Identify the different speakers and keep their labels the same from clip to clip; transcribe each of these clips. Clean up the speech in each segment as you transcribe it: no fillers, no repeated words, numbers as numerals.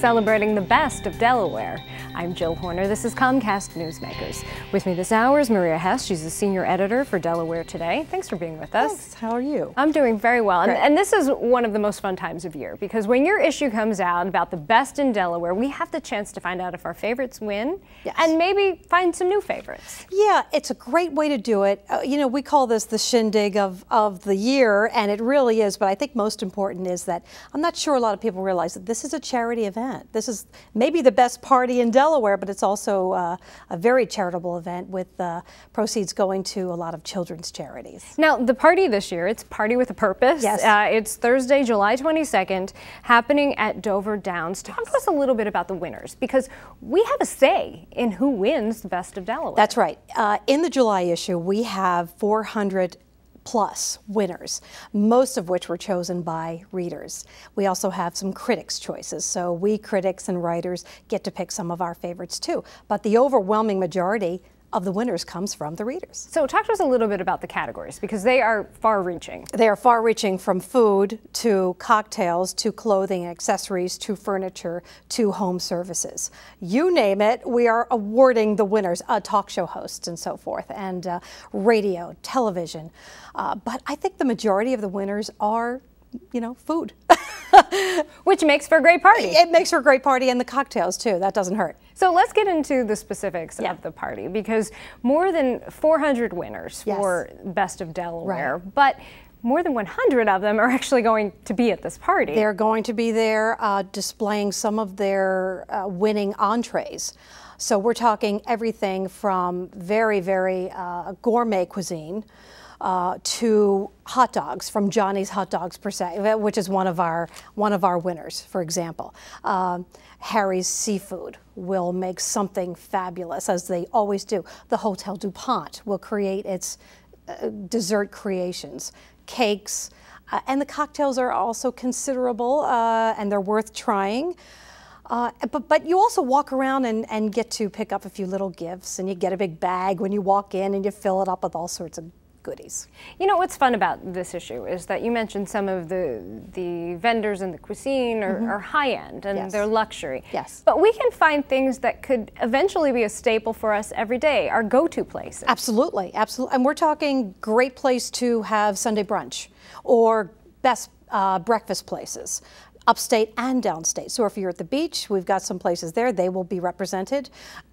Speaker 1: celebrating the best of Delaware. I'm Jill Horner. This is Comcast Newsmakers. With me this hour is Maria Hess. She's the senior editor for Delaware Today. Thanks for being with us.
Speaker 2: Thanks. How are you?
Speaker 1: I'm doing very well. And this is one of the most fun times of year because when your issue comes out about the best in Delaware, we have the chance to find out if our favorites win and maybe find some new favorites.
Speaker 2: Yeah, it's a great way to do it. You know, we call this the shindig of the year, and it really is, but I think most important is that I'm not sure a lot of people realize that this is a charity event. This is maybe the best party in Delaware, but it's also a very charitable event with proceeds going to a lot of children's charities.
Speaker 1: Now, the party this year, it's Party with a Purpose.
Speaker 2: Yes.
Speaker 1: It's Thursday, July 22nd, happening at Dover Downs. Talk to us a little bit about the winners, because we have a say in who wins the Best of Delaware.
Speaker 2: That's right. In the July issue, we have 400 plus winners, most of which were chosen by readers. We also have some critics' choices, so we critics and writers get to pick some of our favorites too. But the overwhelming majority of the winners comes from the readers.
Speaker 1: So talk to us a little bit about the categories, because they are far-reaching.
Speaker 2: They are far-reaching, from food to cocktails to clothing and accessories to furniture to home services. You name it, we are awarding the winners, talk show hosts and so forth, and radio, television. But I think the majority of the winners are, you know, food.
Speaker 1: Which makes for a great party.
Speaker 2: It makes for a great party, and the cocktails too. That doesn't hurt.
Speaker 1: So let's get into the specifics of the party, because more than 400 winners for Best of Delaware, but more than 100 of them are actually going to be at this party.
Speaker 2: They're going to be there displaying some of their winning entrees. So we're talking everything from very, very gourmet cuisine to hot dogs from Johnny's Hot Dogs per se, which is one of our winners, for example. Harry's Seafood will make something fabulous, as they always do. The Hotel DuPont will create its dessert creations, cakes, and the cocktails are also considerable, and they're worth trying. But you also walk around and get to pick up a few little gifts, and you get a big bag when you walk in, and you fill it up with all sorts of goodies.
Speaker 1: You know, what's fun about this issue is that you mentioned some of the vendors in the cuisine are high-end and they're luxury.
Speaker 2: Yes.
Speaker 1: But we can find things that could eventually be a staple for us every day, our go-to places.
Speaker 2: Absolutely, absolutely. And we're talking great place to have Sunday brunch, or best breakfast places, upstate and downstate. So if you're at the beach, we've got some places there. They will be represented.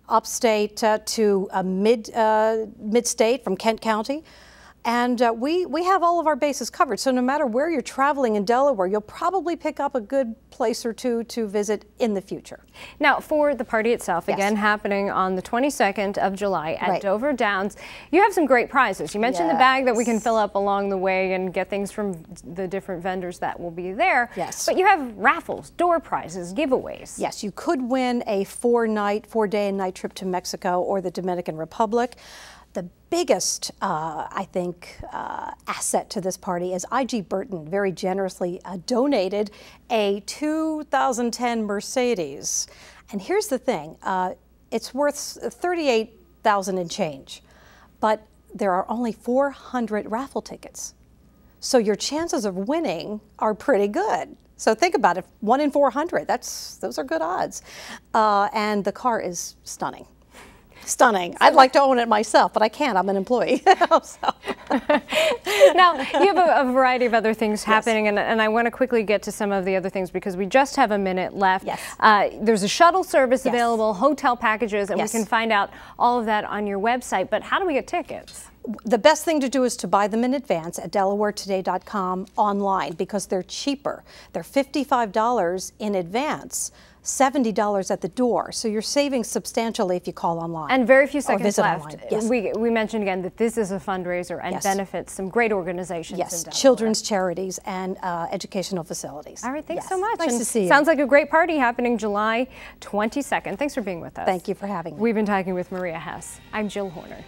Speaker 2: Upstate to mid-state from Kent County. And we have all of our bases covered. So no matter where you're traveling in Delaware, you'll probably pick up a good place or two to visit in the future.
Speaker 1: Now, for the party itself, again, happening on the 22nd of July at Dover Downs, you have some great prizes. You mentioned the bag that we can fill up along the way and get things from the different vendors that will be there.
Speaker 2: Yes.
Speaker 1: But you have raffles, door prizes, giveaways.
Speaker 2: Yes, you could win a 4-day and night trip to Mexico or the Dominican Republic. The biggest, I think, asset to this party is I.G. Burton very generously donated a 2010 Mercedes. And here's the thing, it's worth $38,000 and change, but there are only 400 raffle tickets. So your chances of winning are pretty good. So think about it, 1 in 400, those are good odds. And the car is stunning. Stunning. I'd like to own it myself, but I can't. I'm an employee.
Speaker 1: Now, you have a variety of other things happening, and I want to quickly get to some of the other things because we just have a minute left. There's a shuttle service available, hotel packages, and we can find out all of that on your website. But how do we get tickets?
Speaker 2: The best thing to do is to buy them in advance at DelawareToday.com online, because they're cheaper. They're $55 in advance, $70 at the door. So you're saving substantially if you call online.
Speaker 1: And very few seconds left.
Speaker 2: Yes.
Speaker 1: We mentioned again that this is a fundraiser and benefits some great organizations.
Speaker 2: Yes, children's charities and educational facilities.
Speaker 1: All right, thanks so much.
Speaker 2: Nice to see you.
Speaker 1: Sounds like a great party happening July 22nd. Thanks for being with us.
Speaker 2: Thank you for having me.
Speaker 1: We've been talking with Maria Hess. I'm Jill Horner.